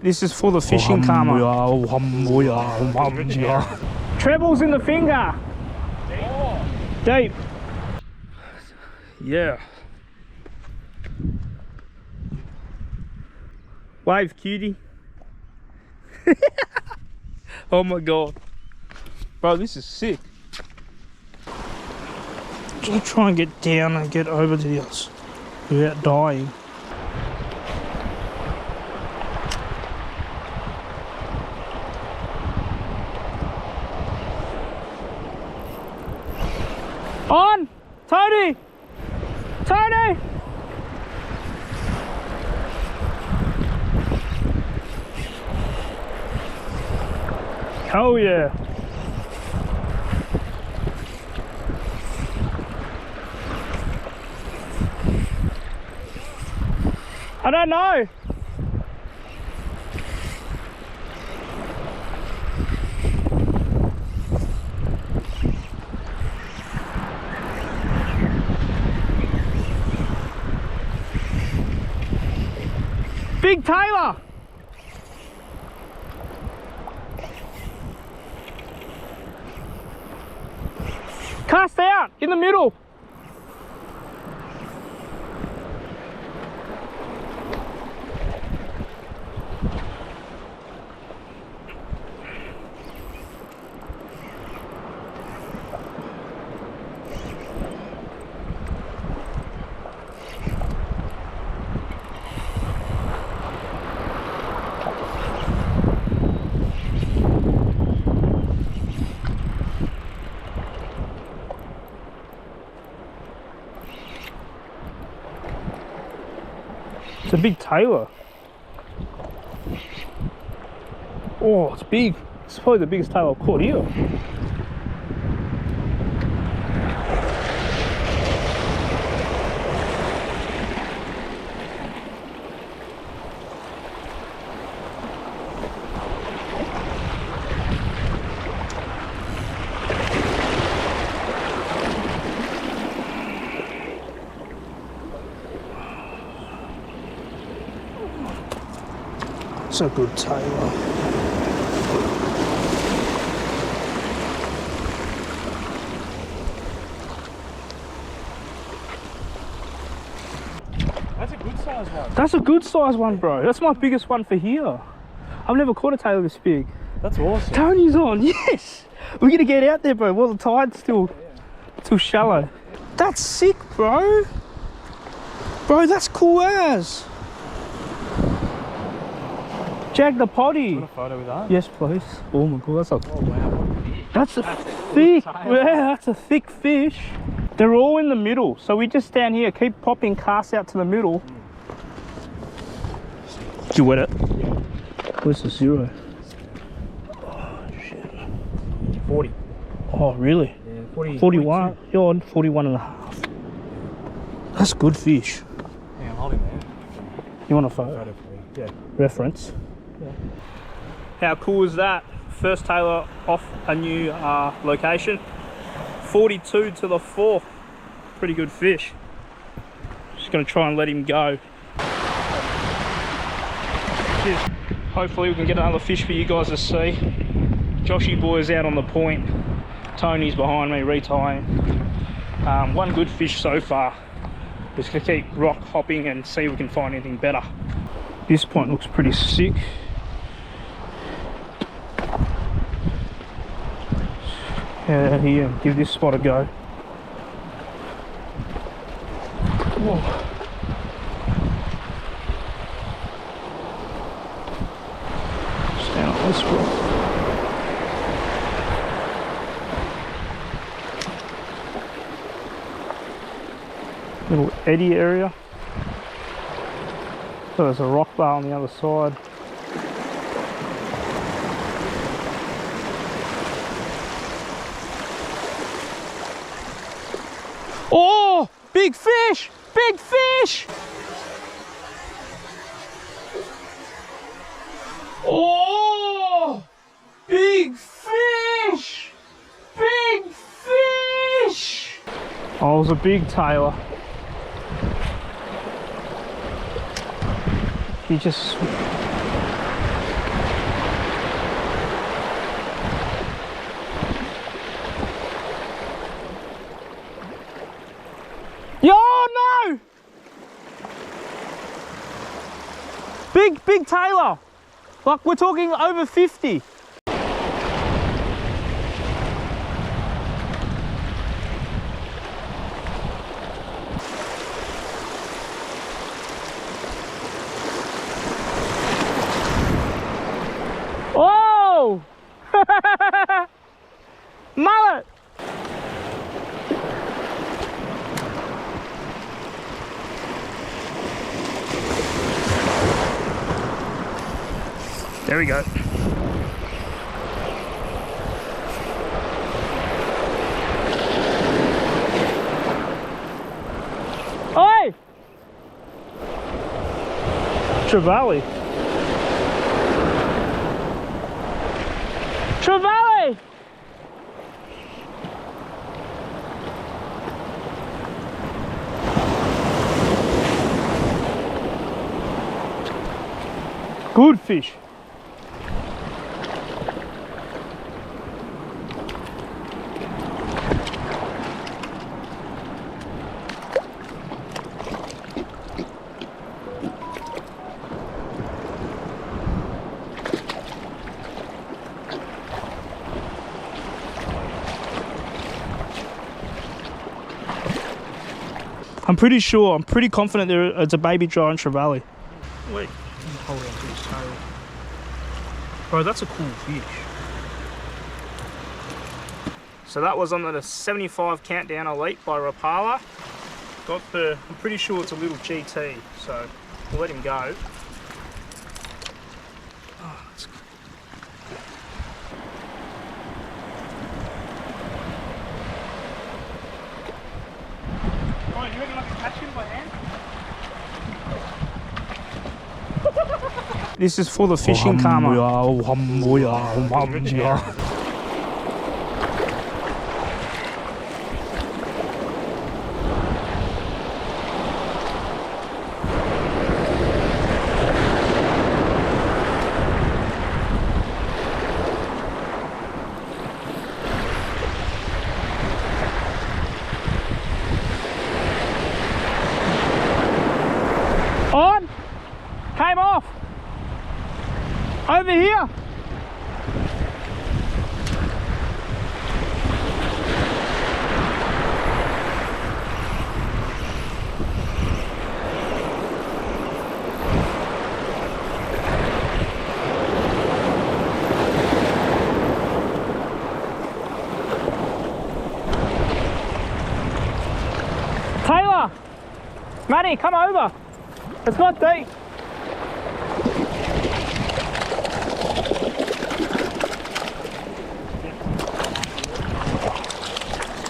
This is for the fishing Camo. Treble's in the finger. Deep. Yeah. Wave, cutie. Oh my god. Bro, this is sick. Just try and get down and get over to the others without dying. On! Tony! Tony! Oh yeah! I don't know! Big Taylor! Cast out in the middle. It's a big Taylor. Oh, it's big. It's probably the biggest tail I've caught here. It's a good Taylor. That's a good size one. That's a good size one, bro. That's my biggest one for here. I've never caught a Taylor this big. That's awesome. Tony's on, yes! We're gonna get out there, bro, while the tide's still shallow. That's sick, bro. Bro, that's cool as. Jag the potty. Want a photo with that? Yes, please. Oh my god, that's a... Oh wow. That's a thick, yeah, that's a thick fish. They're all in the middle, so we just stand here, keep popping casts out to the middle. Did you wet it? Yeah. Where's the zero? Oh, shit. 40. Oh, really? Yeah, 40. 41? You're on 41 and a half. That's good fish. Yeah, I'm holding there. You want a photo? Yeah. Reference? Yeah. How cool is that? First Taylor off a new location. 42 to the 4. Pretty good fish. Just gonna try and let him go. Cheers. Hopefully we can get another fish for you guys to see. Joshy boy's out on the point. Tony's behind me retying. One good fish so far. Just gonna keep rock hopping and see if we can find anything better. This point looks pretty sick. Head out here and give this spot a go. Whoa. Stand on this rock. Little eddy area. So there's a rock bar on the other side. Oh, big fish! Big fish! Oh, big fish! Big fish! Oh, it was a big Taylor. He just big tailor. Like, we're talking over 50. Oh! Mullet! There we go. Oi! Treble. Treble! Good fish. I'm pretty confident it's a baby giant trevally. Wait, hold on to his tail. Bro, that's a cool fish. So that was on the 75 countdown elite by Rapala. Got the, I'm pretty sure it's a little GT, so we'll let him go. Oh, that's good. Oh, you reckon I can catch him by hand? This is for the fishing Camo. On! Came off! Over here! Taylor! Matty, come over! It's not deep.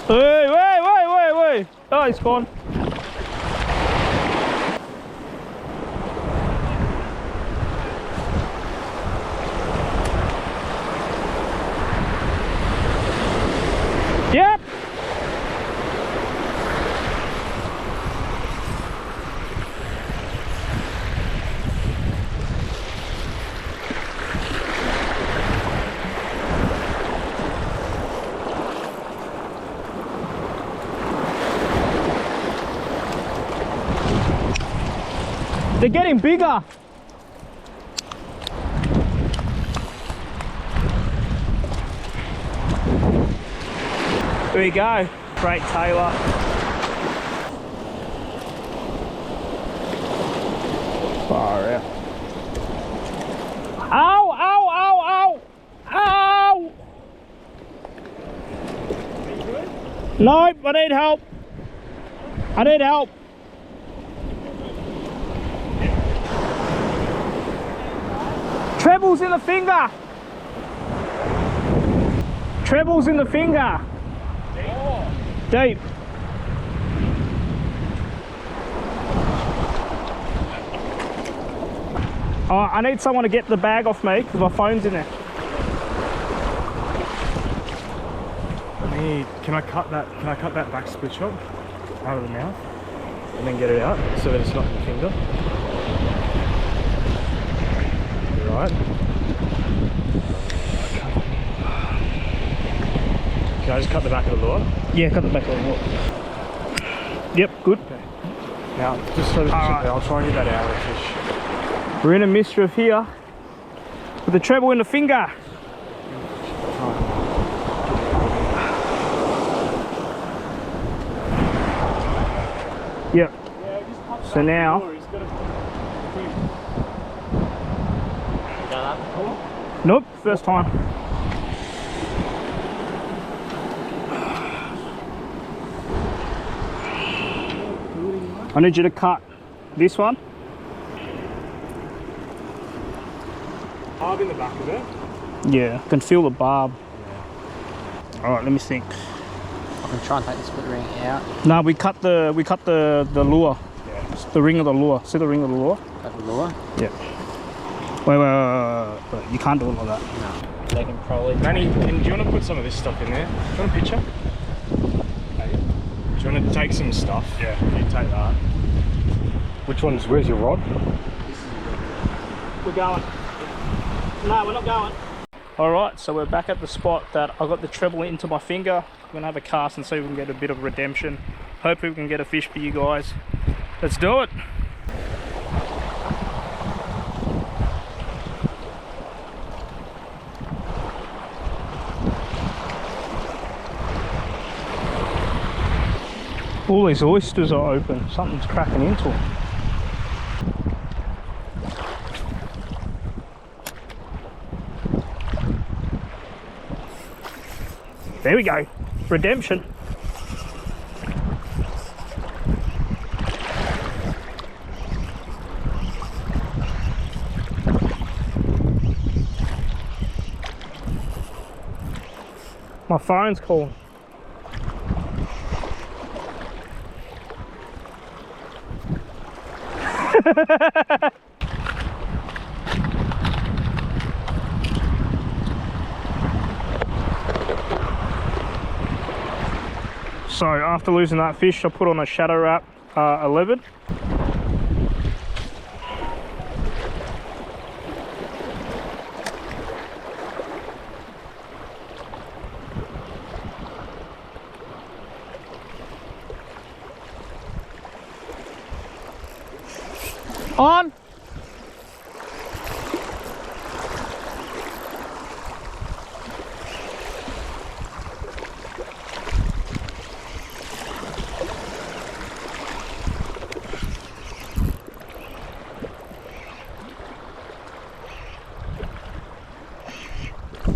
Wait. Oh, he's gone. Yep. They're getting bigger. There we go. Great tailor. Far out. Ow, ow, ow, ow. Ow! Are you good? Nope, I need help. I need help. Treble's in the finger. Treble's in the finger. Deep. Oh, I need someone to get the bag off me because my phone's in there. Can I cut that back split shot out of the mouth and then get it out so that it's not in the finger? Right. Can I just cut the back of the lure? Yeah, cut the back of the lure. Yep, good. Okay. Now, just so that I'll try and get that out of the fish. We're in a mischief here with the treble in the finger. Yep. So now. Nope, first time. I need you to cut this one. Barb in the back of it? Yeah, I can feel the barb. Yeah. Alright, let me think. I can try and take the split ring out. No, we cut the lure. Yeah. The ring of the lure. See the ring of the lure? Cut the lure? Yeah. Wait. You can't do it like that. No. They can probably... Manny, do you want to put some of this stuff in there? Do you want a picture? Hey. Do you want to take some stuff? Yeah. You take that. Which one's, where's your rod? We're going. No, we're not going. Alright, so we're back at the spot that I got the treble into my finger. I'm going to have a cast and see if we can get a bit of redemption. Hopefully we can get a fish for you guys. Let's do it. All these oysters are open. Something's cracking into them. There we go. Redemption. My phone's calling. So after losing that fish, I put on a Shadow Wrap 11. On.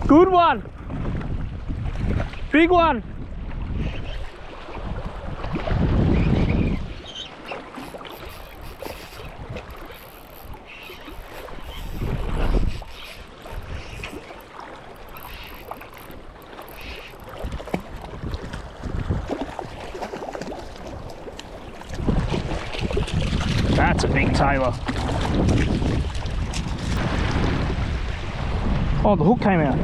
Good one. Big one. That's a big tailor. Oh, the hook came out.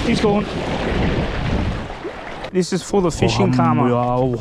He's gone. This is for the fishing Camo.